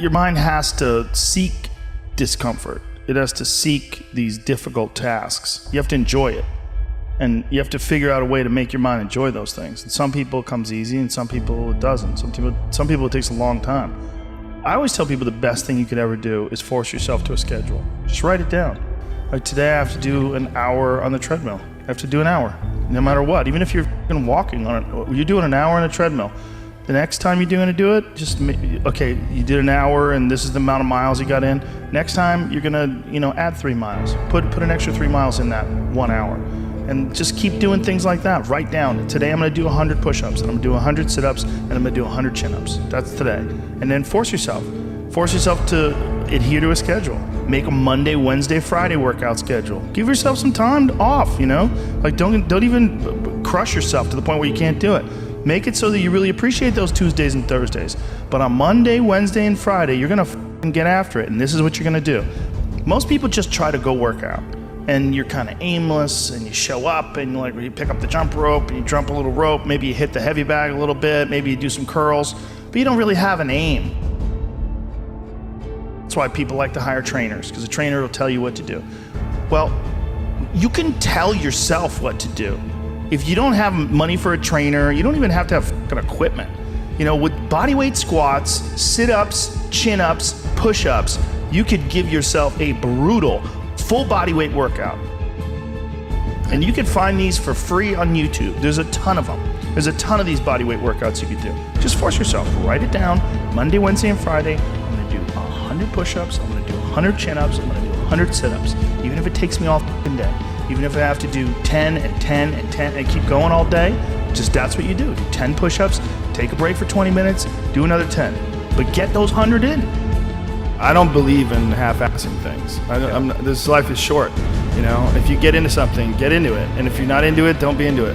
Your mind has to seek discomfort. It has to seek these difficult tasks. You have to enjoy it. And you have to figure out a way to make your mind enjoy those things. And some people it comes easy and some people it doesn't. Some people it takes a long time. I always tell people the best thing you could ever do is force yourself to a schedule. Just write it down. Like today I have to do an hour on the treadmill. I have to do an hour, no matter what. Even if you're walking on it, you're doing an hour on a treadmill. The next time you're going to do it, okay, you did an hour and this is the amount of miles you got in. Next time you're going to, add 3 miles. Put an extra 3 miles in that 1 hour. And just keep doing things like that. Write down, today I'm going to do 100 push-ups, and I'm going to do 100 sit-ups, and I'm going to do 100 chin-ups. That's today. And then force yourself. Force yourself to adhere to a schedule. Make a Monday, Wednesday, Friday workout schedule. Give yourself some time off, Like don't even crush yourself to the point where you can't do it. Make it so that you really appreciate those Tuesdays and Thursdays. But on Monday, Wednesday, and Friday, you're going to get after it, and this is what you're going to do. Most people just try to go work out. And you're kind of aimless, and you show up, and you pick up the jump rope, and you jump a little rope, maybe you hit the heavy bag a little bit, maybe you do some curls, but you don't really have an aim. That's why people like to hire trainers, because a trainer will tell you what to do. Well, you can tell yourself what to do. If you don't have money for a trainer, you don't even have to have fucking equipment. With bodyweight squats, sit-ups, chin-ups, push-ups, you could give yourself a brutal full body weight workout. And you can find these for free on YouTube. There's a ton of them. There's a ton of these body weight workouts you could do. Just force yourself. Write it down. Monday, Wednesday, and Friday, I'm going to do 100 push-ups. I'm going to do 100 chin-ups. I'm going to do 100 sit-ups. Even if it takes me all fucking day. Even if I have to do 10 and 10 and 10 and keep going all day, just that's what you do. Do 10 push-ups, take a break for 20 minutes, do another 10. But get those 100 in. I don't believe in half-assing things. This life is short, If you get into something, get into it. And if you're not into it, don't be into it.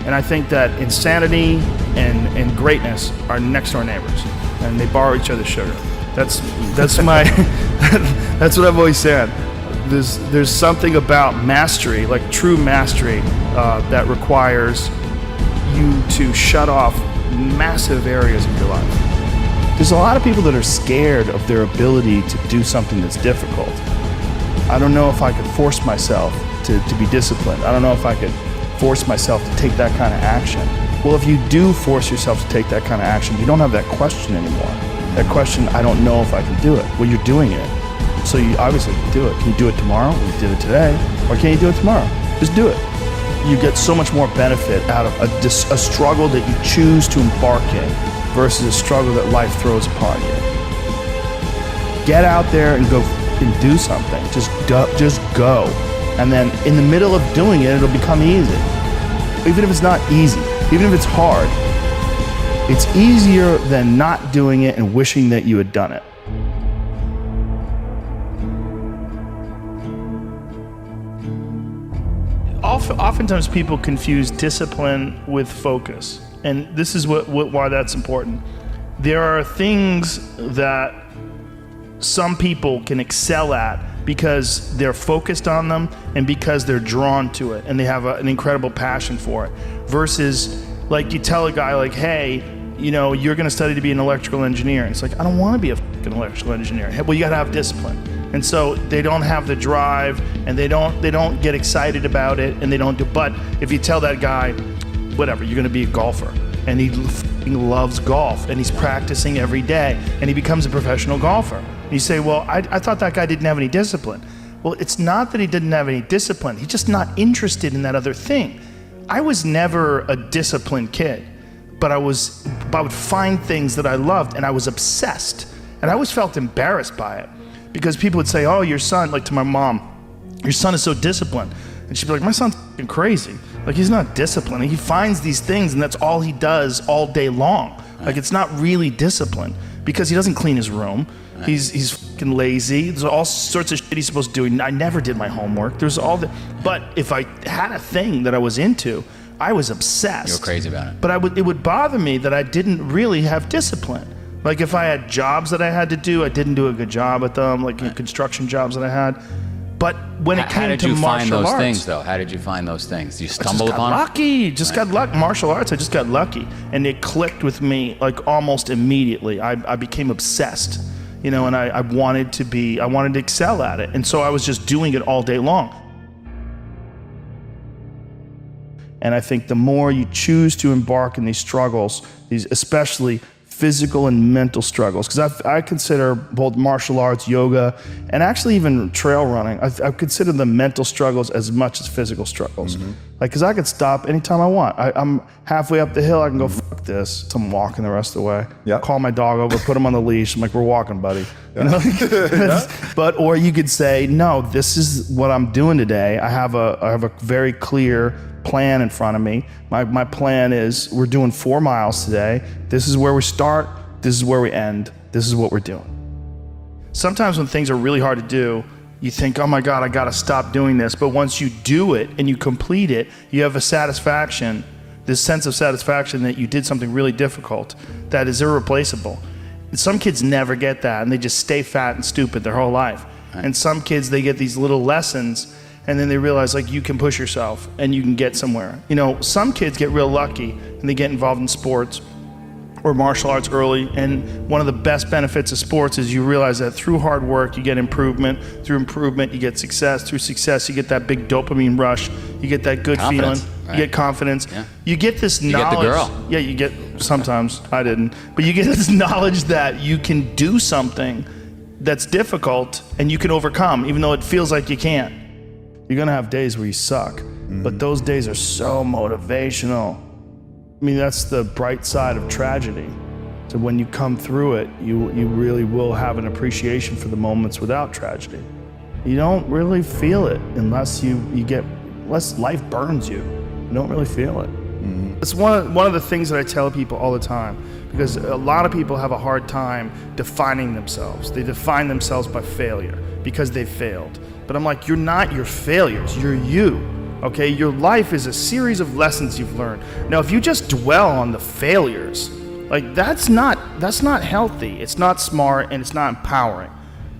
And I think that insanity and greatness are next-door neighbors, and they borrow each other's sugar. That's my, that's what I've always said. There's something about mastery, like true mastery, that requires you to shut off massive areas of your life. There's a lot of people that are scared of their ability to do something that's difficult. I don't know if I could force myself to be disciplined. I don't know if I could force myself to take that kind of action. Well, if you do force yourself to take that kind of action, you don't have that question anymore. That question, I don't know if I can do it. Well, you're doing it. So you obviously can do it. Can you do it tomorrow? Well, you did it today. Or can you do it tomorrow? Just do it. You get so much more benefit out of a struggle that you choose to embark in versus a struggle that life throws upon you. Get out there and go and do something. Just go. And then in the middle of doing it, it'll become easy. Even if it's not easy, even if it's hard, it's easier than not doing it and wishing that you had done it. Oftentimes people confuse discipline with focus. And this is why that's important. There are things that some people can excel at because they're focused on them and because they're drawn to it and they have an incredible passion for it. Versus, like, you tell a guy, like, hey, you're going to study to be an electrical engineer. And it's like, I don't want to be a fucking electrical engineer. Well, you got to have discipline. And so they don't have the drive, and they don't get excited about it, and they don't do. But if you tell that guy, whatever, you're going to be a golfer, and he loves golf, and he's practicing every day, and he becomes a professional golfer. And you say, well, I thought that guy didn't have any discipline. Well, it's not that he didn't have any discipline. He's just not interested in that other thing. I was never a disciplined kid, but I would find things that I loved, and I was obsessed, and I always felt embarrassed by it. Because people would say, oh, your son, like to my mom, your son is so disciplined. And she'd be like, my son's fucking crazy. Like, he's not disciplined. He finds these things and that's all he does all day long. Like, it's not really discipline because he doesn't clean his room. He's fucking lazy. There's all sorts of shit he's supposed to do. I never did my homework. There's all the, but if I had a thing that I was into, I was obsessed. You were crazy about it. But it would bother me that I didn't really have discipline. Like, if I had jobs that I had to do, I didn't do a good job at them, like construction jobs that I had. But when it came to martial arts... How did you find those things, though? How did you find those things? Did you stumble upon them? I just got lucky. Martial arts, I just got lucky. And it clicked with me, like, almost immediately. I became obsessed. and I wanted to excel at it. And so I was just doing it all day long. And I think the more you choose to embark in these struggles, these especially physical and mental struggles, because I consider both martial arts, yoga, and actually even trail running, I consider the mental struggles as much as physical struggles. Like, because I could stop anytime I want. I'm halfway up the hill, I can go, fuck this. So I'm walking the rest of the way. Yep. Call my dog over, put him on the leash. I'm like, we're walking, buddy. But, or you could say, no, this is what I'm doing today. I have a very clear plan in front of me. My plan is we're doing 4 miles today. This is where we start. This is where we end. This is what we're doing. Sometimes when things are really hard to do, you think, oh my God, I gotta stop doing this. But once you do it and you complete it, you have a satisfaction, this sense of satisfaction that you did something really difficult that is irreplaceable. And some kids never get that, and they just stay fat and stupid their whole life. Right. And some kids, they get these little lessons, and then they realize, like, you can push yourself and you can get somewhere. Some kids get real lucky and they get involved in sports or martial arts early, and one of the best benefits of sports is you realize that through hard work you get improvement, through improvement you get success, through success you get that big dopamine rush, you get that good feeling, right? You get confidence, you get this knowledge. You get the girl. Yeah, you get, sometimes, I didn't, but you get this knowledge that you can do something that's difficult and you can overcome, even though it feels like you can't. You're gonna have days where you suck, but those days are so motivational. I mean, that's the bright side of tragedy. So when you come through it, you really will have an appreciation for the moments without tragedy. You don't really feel it unless unless life burns you. You don't really feel it. It's one of the things that I tell people all the time, because a lot of people have a hard time defining themselves. They define themselves by failure because they failed. But I'm like, you're not your failures, you're you. Okay, your life is a series of lessons you've learned. Now, if you just dwell on the failures, like that's not healthy. It's not smart and it's not empowering.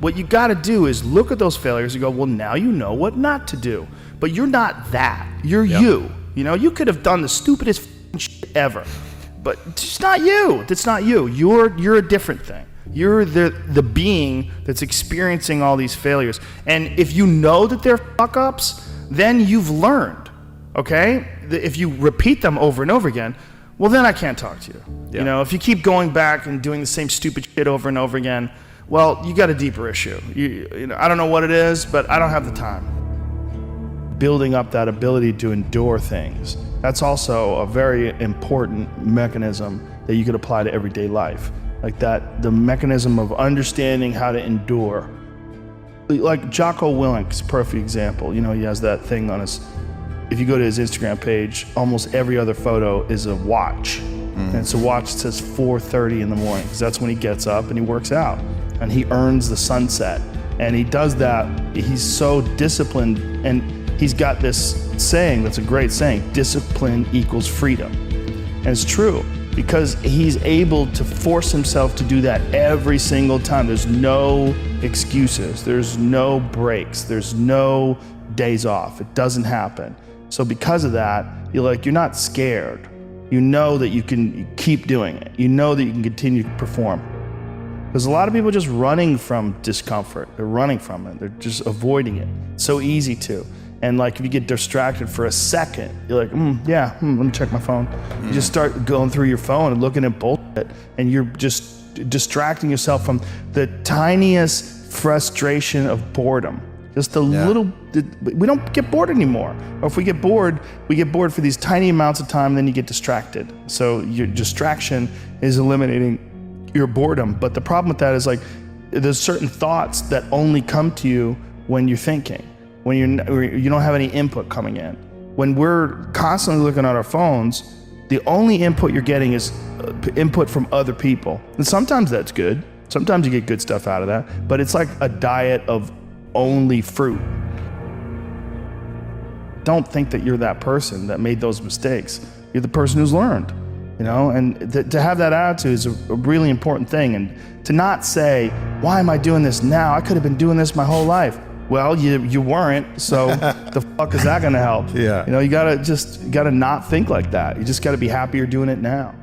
What you got to do is look at those failures and go, well, now you know what not to do. But you're not that. You're you. You could have done the stupidest shit ever, but it's not you. That's not you. You're a different thing. You're the being that's experiencing all these failures. And if you know that they're fuck ups, then you've learned, okay? If you repeat them over and over again, well, then I can't talk to you. If you keep going back and doing the same stupid shit over and over again, well, you got a deeper issue. I don't know what it is, but I don't have the time. Building up that ability to endure things, that's also a very important mechanism that you could apply to everyday life. Like that, the mechanism of understanding how to endure. Like Jocko Willink's a perfect example. He has that thing on his, if you go to his Instagram page, almost every other photo is a watch. And it's a watch that says 4:30 in the morning, because that's when he gets up and he works out. And he earns the sunset. And he does that, he's so disciplined, and he's got this saying that's a great saying, discipline equals freedom. And it's true, because he's able to force himself to do that every single time. There's no excuses, there's no breaks, there's no days off. It doesn't happen. So because of that, you're not scared. You know that you can keep doing it. You know that you can continue to perform. There's a lot of people just running from discomfort. They're running from it. They're just avoiding it. It's so easy to. And if you get distracted for a second, you're like, let me check my phone. You just start going through your phone and looking at bullshit, and you're just distracting yourself from the tiniest frustration of boredom. Just the little, we don't get bored anymore. Or if we get bored for these tiny amounts of time, and then you get distracted. So your distraction is eliminating your boredom. But the problem with that is there's certain thoughts that only come to you when you're thinking. When you don't have any input coming in. When we're constantly looking at our phones, the only input you're getting is input from other people. And sometimes that's good. Sometimes you get good stuff out of that, but it's like a diet of only fruit. Don't think that you're that person that made those mistakes. You're the person who's learned, and to have that attitude is a really important thing. And to not say, why am I doing this now? I could have been doing this my whole life. Well, you weren't, so the fuck is that gonna help? You gotta not think like that. You just gotta be happy you're doing it now.